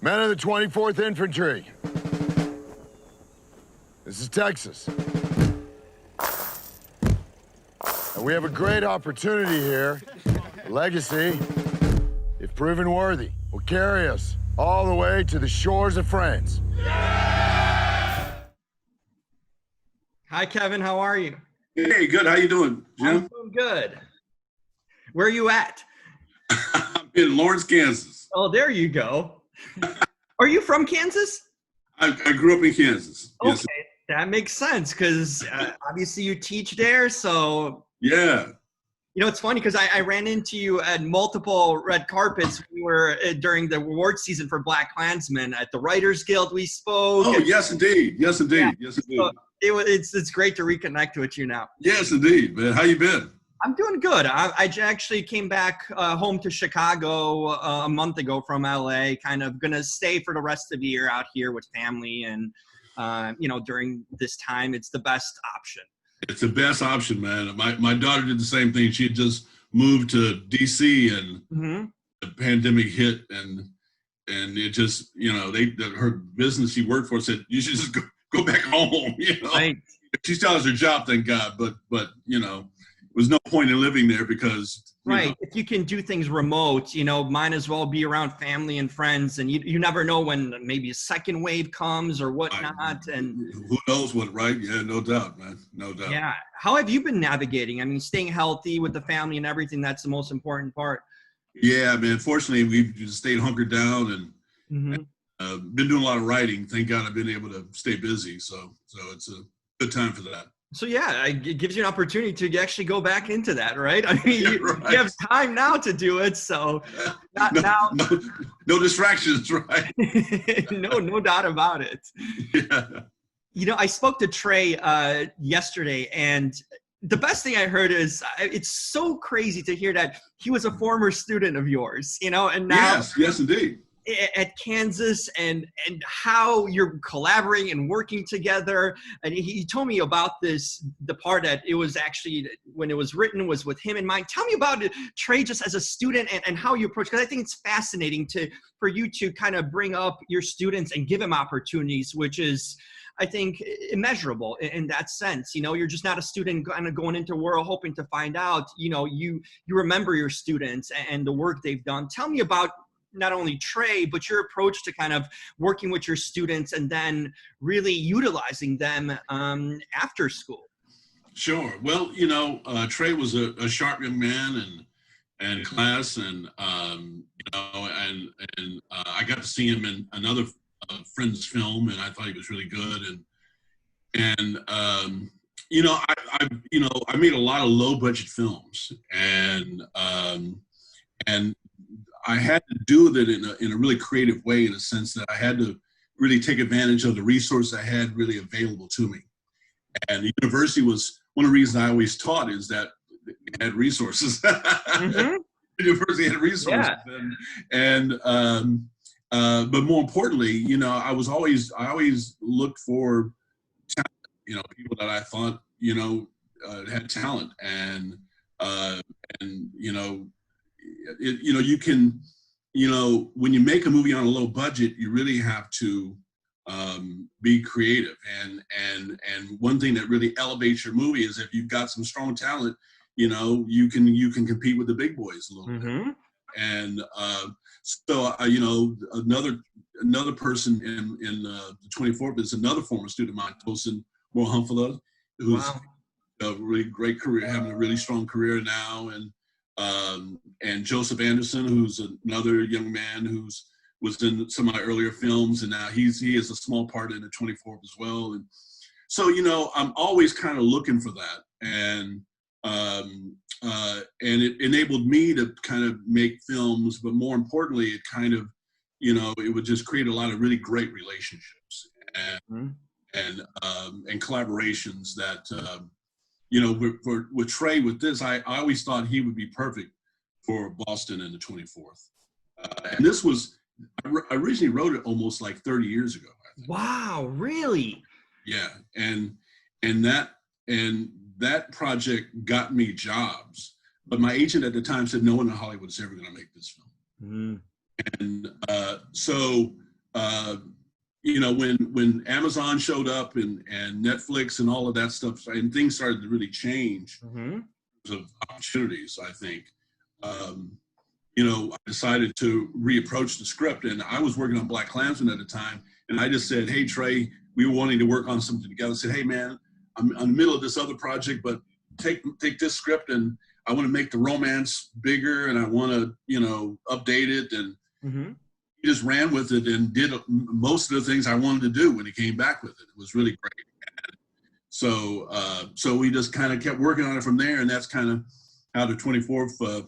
Men of the 24th Infantry. This is Texas. And we have a great opportunity here. A legacy, if proven worthy, will carry us all the way to the shores of France. Hi, Kevin. How are you? Hey, good. How you doing, Jim? I'm doing good. Where are you at? I'm in Lawrence, Kansas. Oh, there you go. Are you from Kansas? I grew up in Kansas. Okay, Yes. that makes sense because obviously you teach there. So, Yeah. you know, it's funny because I ran into you at multiple red carpets. We were during the award season for Black Klansmen at the Writers Guild. We spoke. Oh, yes, indeed. Yes, indeed. Yeah. Yes, indeed. So it's great to reconnect with you now. Yes, indeed, man. How you been? I'm doing good. I actually came back home to Chicago a month ago from LA, kind of going to stay for the rest of the year out here with family. And, you know, during this time, it's the best option. It's the best option, man. My daughter did the same thing. She had just moved to DC and the pandemic hit and it just, you know, her business she worked for said, you should just go back home, you know. Right. She still has her job, thank God, but you know, was no point in living there because right. know. If you can do things remote, you know, might as well be around family and friends, and you never know when maybe a second wave comes or whatnot. And who knows what, right? Yeah, no doubt, man. No doubt. Yeah. How have you been navigating? I mean, staying healthy with the family and everything, that's the most important part. Yeah, man. Fortunately, we've just stayed hunkered down and been doing a lot of writing. Thank God I've been able to stay busy. So it's a good time for that. So yeah, it gives you an opportunity to actually go back into that, right? I mean, Yeah, you right. have time now to do it, so not no, now. No distractions, right? No doubt about it. Yeah. You know, I spoke to Trey yesterday, and the best thing I heard is it's so crazy to hear that he was a former student of yours, you know, and now yes, indeed. At Kansas and how you're collaborating and working together. And he told me about the part that it was actually, when it was written, was with him in mind. Tell me about it, Trey, just as a student and how you approach, because I think it's fascinating for you to kind of bring up your students and give them opportunities, which is, I think, immeasurable in that sense. You know, you're just not a student kind of going into the world hoping to find out. You know, you remember your students and the work they've done. Tell me about not only Trey, but your approach to kind of working with your students and then really utilizing them after school. Sure. Well, you know, Trey was a sharp young man and class, and you know, and I got to see him in another friend's film, and I thought he was really good. And you know, I made a lot of low budget films, and I had to do that in a really creative way, in a sense that I had to really take advantage of the resources I had really available to me. And the university was one of the reasons I always taught is that it had resources. The university had resources, but more importantly, you know, I always looked for talent, you know, people that I thought, you know, had talent, and you know. You know, you can, you know, when you make a movie on a low budget, you really have to be creative. And one thing that really elevates your movie is if you've got some strong talent, you know, you can compete with the big boys a little bit. And so, you know, another person in the 24th is another former student of mine, Tosin Moore-Humphrey, who's a really great career, having a really strong career now, and Joseph Anderson, who's another young man was in some of my earlier films, and now he is a small part in the 24th as well. And so, you know, I'm always kind of looking for that, and it enabled me to kind of make films, but more importantly, it kind of, you know, it would just create a lot of really great relationships and collaborations that. You know, with Trey, with this, I always thought he would be perfect for Boston and the 24th. And this was, I originally wrote it almost like 30 years ago. I think. Wow, really? Yeah, and that project got me jobs, but my agent at the time said no one in Hollywood is ever going to make this film. And so uh, you know, when Amazon showed up and Netflix and all of that stuff, and things started to really change Mm-hmm. of opportunities, I think, you know, I decided to reapproach the script. And I was working on Black Klansman at the time. And I just said, hey, Trey, we were wanting to work on something together. I said, hey, man, I'm in the middle of this other project, but take this script and I want to make the romance bigger and I want to, you know, update it. And Mm-hmm. he just ran with it and did most of the things I wanted to do when he came back with it. It was really great. So, so we just kind of kept working on it from there, and that's kind of how the 24th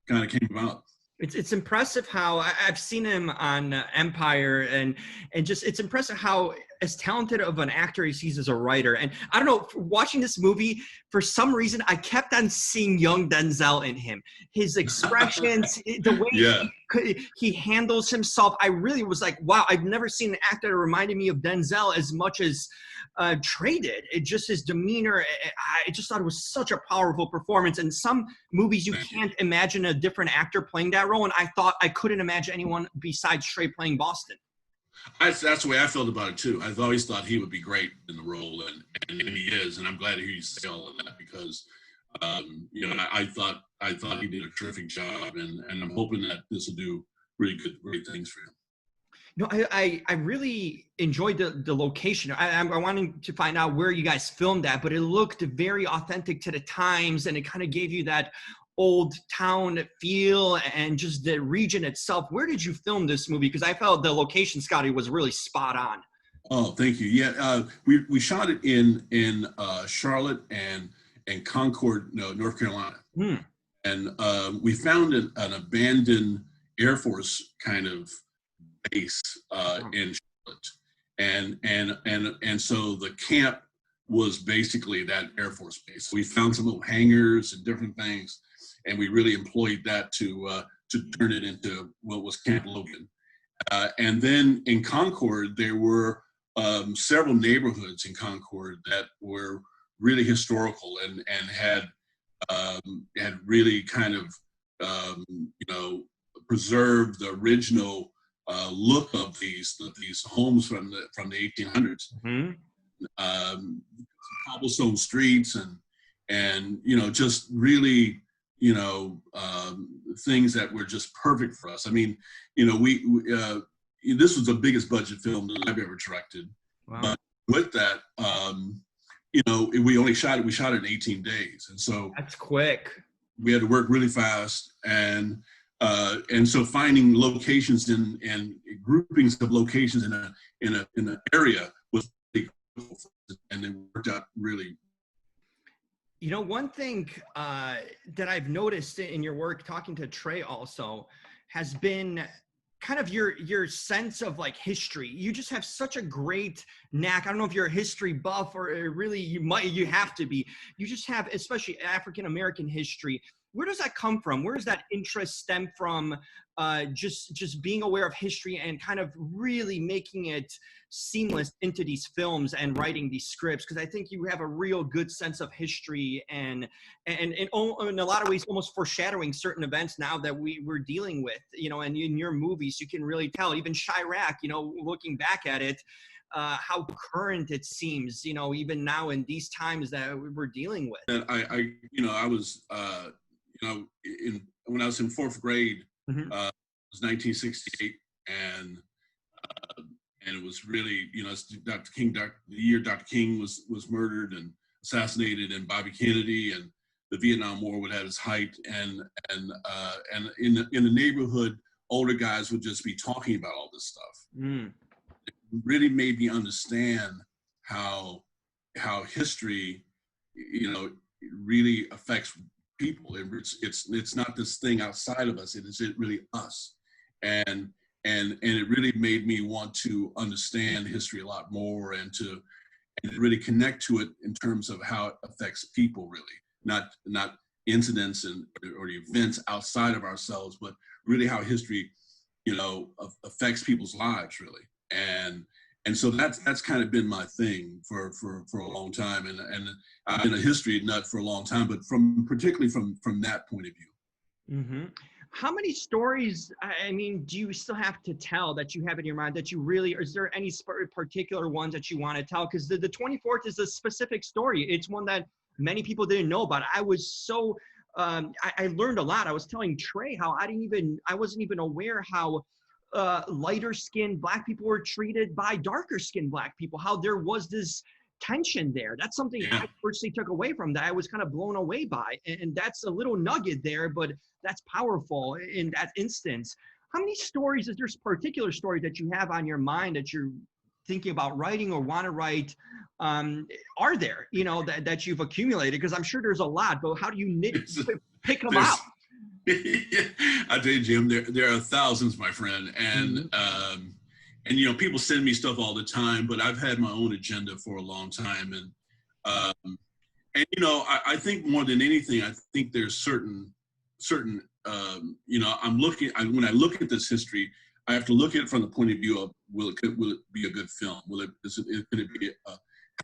kind of came about. It's impressive how I've seen him on Empire, and just it's impressive how as talented of an actor he sees as a writer. And I don't know, watching this movie, for some reason I kept on seeing young Denzel in him. His expressions, the way he handles himself. I really was like, wow, I've never seen an actor that reminded me of Denzel as much as Trey did. It just his demeanor. I just thought it was such a powerful performance. And some movies you can't imagine a different actor playing that role. And I thought I couldn't imagine anyone besides Trey playing Boston. That's the way I felt about it too. I've always thought he would be great in the role, and he is. And I'm glad to hear you say all of that because, you know, I thought he did a terrific job, and I'm hoping that this will do really great things for him. No, I really enjoyed the location. I wanted to find out where you guys filmed that, but it looked very authentic to the times, and it kind of gave you that old town feel and just the region itself. Where did you film this movie? Because I felt the location, Scotty, was really spot on. Oh, thank you. Yeah, we shot it in Charlotte and Concord, North Carolina, and we found an abandoned Air Force kind of base in Charlotte, and so the camp was basically that Air Force base. We found some little hangars and different things, and we really employed that to turn it into what was Camp Logan. And then in Concord, there were several neighborhoods in Concord that were really historical and had really kind of you know, preserved the original look of these homes from the 1800s. Mm-hmm. Cobblestone streets and you know, just really, you know, things that were just perfect for us. I mean, you know, we this was the biggest budget film that I've ever directed. Wow. But with that, you know, we shot it in 18 days, and so that's quick. We had to work really fast, and so finding locations and groupings of locations in an area was really cool, and it worked out really. You know, one thing that I've noticed in your work, talking to Trey also, has been kind of your sense of like history. You just have such a great knack. I don't know if you're a history buff or really you have to be. You just have, especially African-American history. Where does that come from? Where does that interest stem from? Just being aware of history and kind of really making it seamless into these films and writing these scripts, because I think you have a real good sense of history and in a lot of ways almost foreshadowing certain events now that we're dealing with, you know, and in your movies you can really tell, even Chirac, you know, looking back at it, how current it seems, you know, even now in these times that we're dealing with. And I you know, I was you know, when I was in fourth grade, it was 1968, and it was really, you know, it's the year Dr. King was murdered and assassinated, and Bobby Kennedy, and the Vietnam War would have its height, and in the neighborhood, older guys would just be talking about all this stuff. It really made me understand how history, you know, really affects people. It's not this thing outside of us. It really us, and it really made me want to understand history a lot more and really connect to it in terms of how it affects people, really, not incidents or events outside of ourselves, but really how history, you know, affects people's lives, really. And so that's kind of been my thing for a long time, and I've been a history nut for a long time, but particularly from that point of view. How many stories, I mean, do you still have to tell that you have in your mind that you really, or is there any particular ones that you want to tell? Because the 24th is a specific story. It's one that many people didn't know about. I was so, I learned a lot. I was telling Trey how I wasn't even aware how lighter skinned Black people were treated by darker skinned Black people, how there was this tension there. That's something I personally took away from that I was kind of blown away by. And that's a little nugget there, but that's powerful in that instance. How many stories, is there particular story that you have on your mind that you're thinking about writing or want to write? Are there, that you've accumulated? Because I'm sure there's a lot, but how do you pick them out? I tell you, Jim, there are thousands, my friend. And, and people send me stuff all the time, but I've had my own agenda for a long time. And I think more than anything, I think there's certain when I look at this history, I have to look at it from the point of view of, will it be a good film? Will it be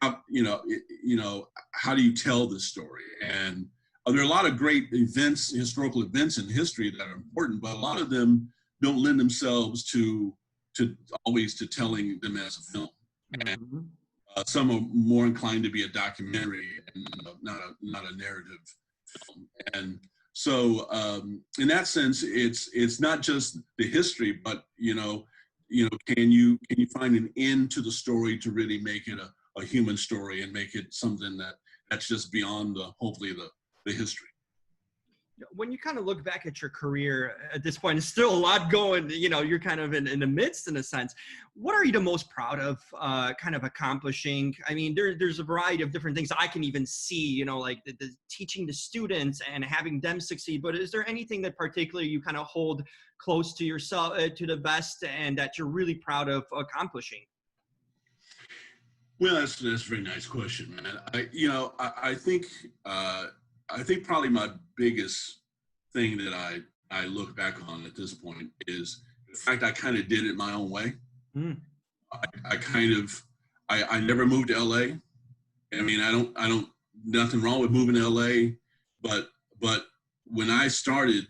how do you tell this story? And there are a lot of great events, historical events in history that are important, but a lot of them don't lend themselves to always to telling them as a film. And some are more inclined to be a documentary and not a narrative film. And so in that sense, it's not just the history, but can you find an end to the story to really make it a human story and make it something that's just beyond hopefully the history. When you kind of look back at your career at this point, there's still a lot going, you're kind of in the midst, in a sense. What are you the most proud of kind of accomplishing? I mean, there's a variety of different things I can even see, like the teaching the students and having them succeed. But is there anything that particularly you kind of hold close to yourself, to the best, and that you're really proud of accomplishing? Well, that's a very nice question, man. I think probably my biggest thing that I look back on at this point is the fact I kind of did it my own way. I never moved to LA. I mean, I don't, nothing wrong with moving to LA, but when I started,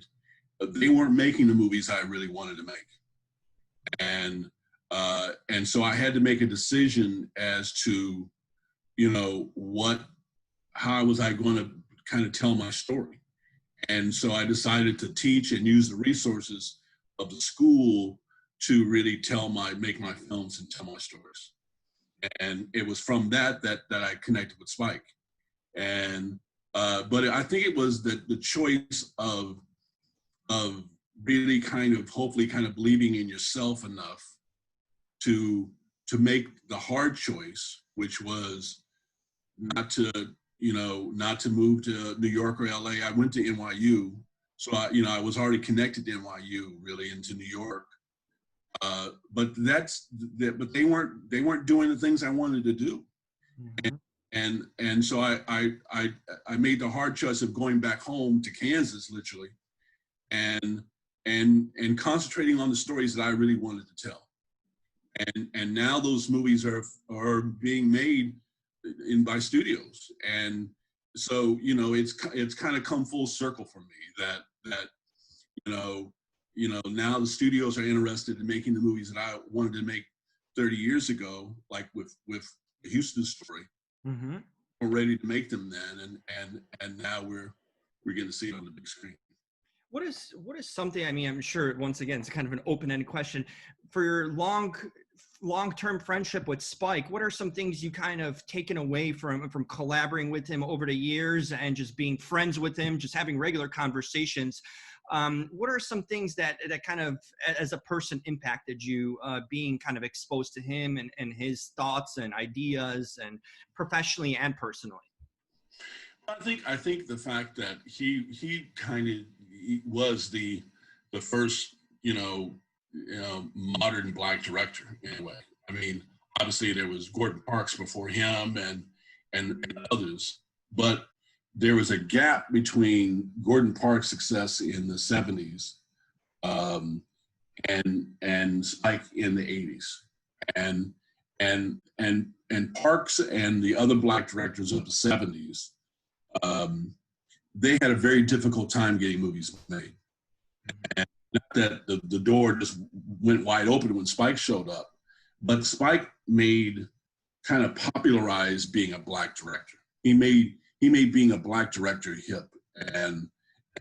they weren't making the movies I really wanted to make. And so I had to make a decision as to, how was I going to kind of tell my story. And so I decided to teach and use the resources of the school to really make my films and tell my stories. And it was from that I connected with Spike. And, but I think it was the choice of really hopefully believing in yourself enough to make the hard choice, which was not to move to New York or LA. I went to NYU. So I was already connected to NYU really into New York. But they weren't doing the things I wanted to do. And so I made the hard choice of going back home to Kansas, literally, and concentrating on the stories that I really wanted to tell. And now those movies are being made by studios. And so, it's kind of come full circle for me that now the studios are interested in making the movies that I wanted to make 30 years ago, like with the Houston story. We're ready to make them then, and now we're getting to see it on the big screen. What is something, I mean, I'm sure once again it's kind of an open-ended question, for your long-term friendship with Spike, what are some things you kind of taken away from collaborating with him over the years and just being friends with him, just having regular conversations? What are some things that kind of, as a person, impacted you, being kind of exposed to him and his thoughts and ideas, and professionally and personally? I think the fact that he was the first, modern Black director in a way. I mean, obviously there was Gordon Parks before him and others, but there was a gap between Gordon Parks' success in the 70s and Spike in the 80s. And Parks and the other Black directors of the 70s, they had a very difficult time getting movies made. And not that the door just went wide open when Spike showed up, but Spike kind of popularized being a Black director. He made being a Black director hip, and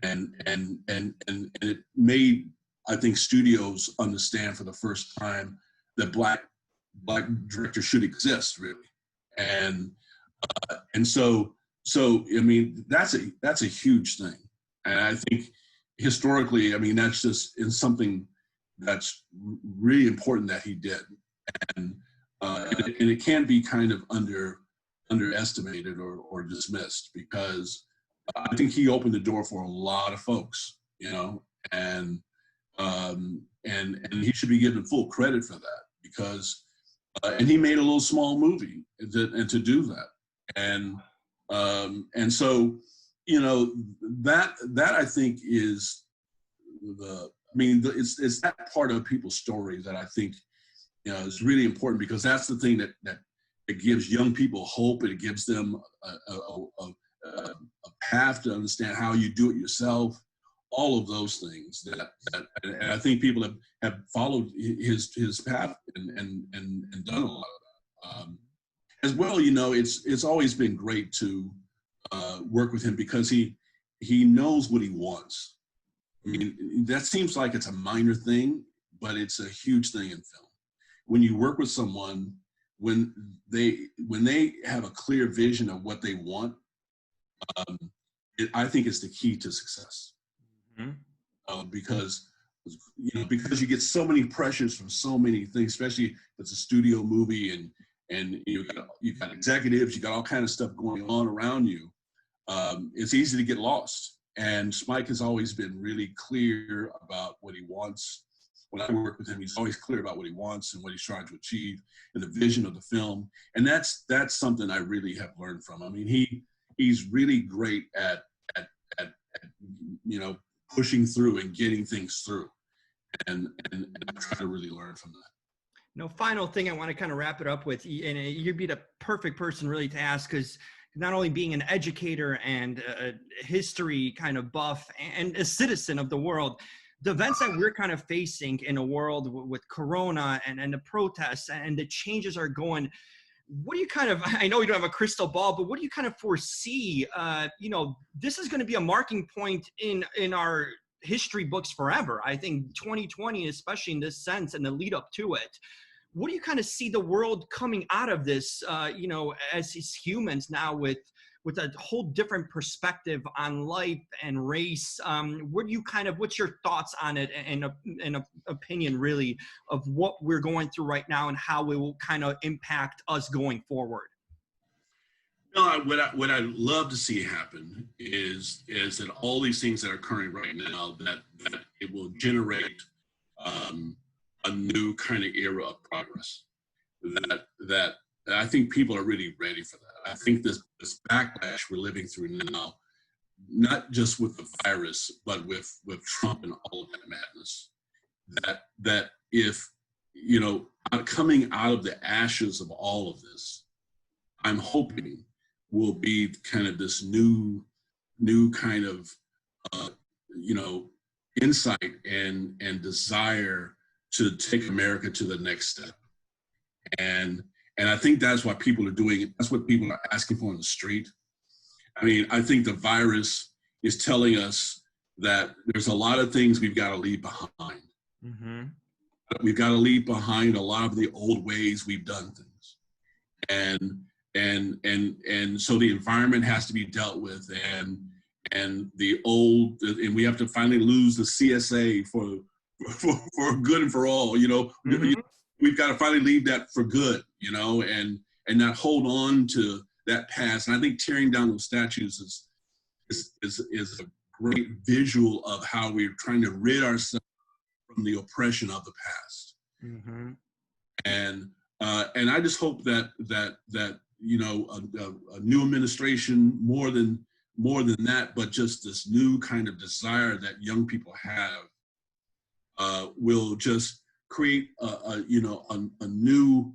it made, I think, studios understand for the first time that Black directors should exist, really. And so I mean, that's a huge thing. And I think historically, I mean, that's just in something that's really important that he did. And it can't be kind of underestimated or dismissed, because I think he opened the door for a lot of folks, you know, and he should be given full credit for that, because and he made a little small movie and to do that. And so, you know, that I think is it's that part of people's story that I think, you know, is really important, because that's the thing that it gives young people hope, and it gives them a path to understand how you do it yourself. All of those things and I think people have followed his path and done a lot of that. As well, you know, it's always been great to work with him, because he knows what he wants. I mean, that seems like it's a minor thing, but it's a huge thing in film. When you work with someone, when they have a clear vision of what they want, I think it's the key to success. Mm-hmm. Because you get so many pressures from so many things, especially if it's a studio movie, and you got executives, you got all kind of stuff going on around you. It's easy to get lost. And Spike has always been really clear about what he wants. When I work with him, he's always clear about what he wants and what he's trying to achieve and the vision of the film. And that's something I really have learned from. I mean, he's really great at you know, pushing through and getting things through. And I try to really learn from that. No, final thing I want to kind of wrap it up with, and you'd be the perfect person really to ask, because not only being an educator and a history kind of buff and a citizen of the world, the events that we're kind of facing in a world with Corona and the protests and the changes are going, what do you kind of, I know you don't have a crystal ball, but what do you kind of foresee? You know, this is going to be a marking point in our history books forever. I think 2020, especially in this sense and the lead up to it. What do you kind of see the world coming out of this, you know, as humans now with a whole different perspective on life and race? What's your thoughts on it, and an opinion really of what we're going through right now and how it will kind of impact us going forward? No, what I'd love to see happen is that all these things that are occurring right now, that it will generate a new kind of era of progress. That I think people are really ready for that. I think this backlash we're living through now, not just with the virus, but with Trump and all of that madness, that if, you know, coming out of the ashes of all of this, I'm hoping will be kind of this new kind of, you know, insight and desire to take America to the next step. And I think that's what people are doing. That's what people are asking for in the street. I mean, I think the virus is telling us that there's a lot of things we've got to leave behind. Mm-hmm. We've got to leave behind a lot of the old ways we've done things. And so the environment has to be dealt with, and we have to finally lose the CSA for good and for all, you know. Mm-hmm. We've got to finally leave that for good, you know, and not hold on to that past. And I think tearing down those statues is a great visual of how we're trying to rid ourselves from the oppression of the past. Mm-hmm. And I just hope that you know, a new administration, more than that, but just this new kind of desire that young people have, will just create a new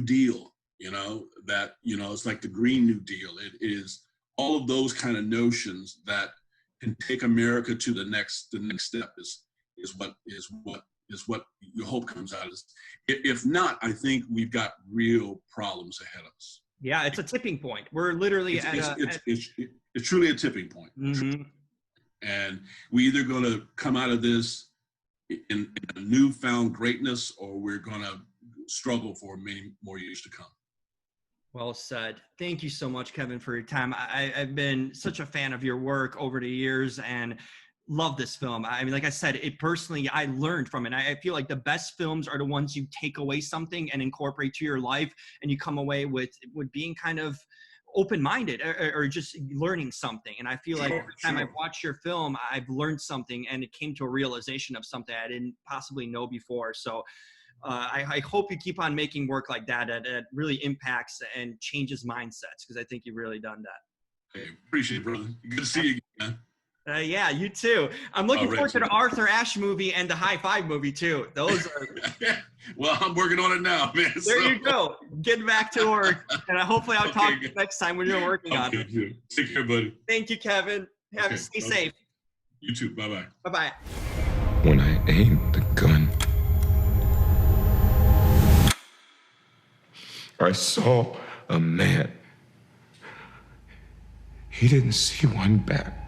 deal, you know, that, you know, it's like the Green New Deal. It is all of those kind of notions that can take America to the next step. Is is what your hope comes out of. If not, I think we've got real problems ahead of us. Yeah, it's a tipping point. We're literally it's truly a tipping point. Mm-hmm. And we're either going to come out of this in a newfound greatness, or we're going to struggle for many more years to come. Well said. Thank you so much, Kevin, for your time. I've been such a fan of your work over the years and love this film. I mean, like I said, I learned from it. I feel like the best films are the ones you take away something and incorporate to your life, and you come away with being kind of open-minded or just learning something. And I feel like every time I've watched your film, I've learned something, and it came to a realization of something I didn't possibly know before. So I hope you keep on making work like that really impacts and changes mindsets, because I think you've really done that. Hey, appreciate it, brother. Good to see you again. Yeah, you too. I'm looking forward to the Arthur Ashe movie and the High Five movie too. Those are. Well, I'm working on it now, man. There you go. Getting back to work, and hopefully I'll talk to you next time when you're working on it. Take care, buddy. Thank you, Kevin. Stay safe. You too. Bye-bye. Bye-bye. When I aimed the gun, I saw a man. He didn't see one back.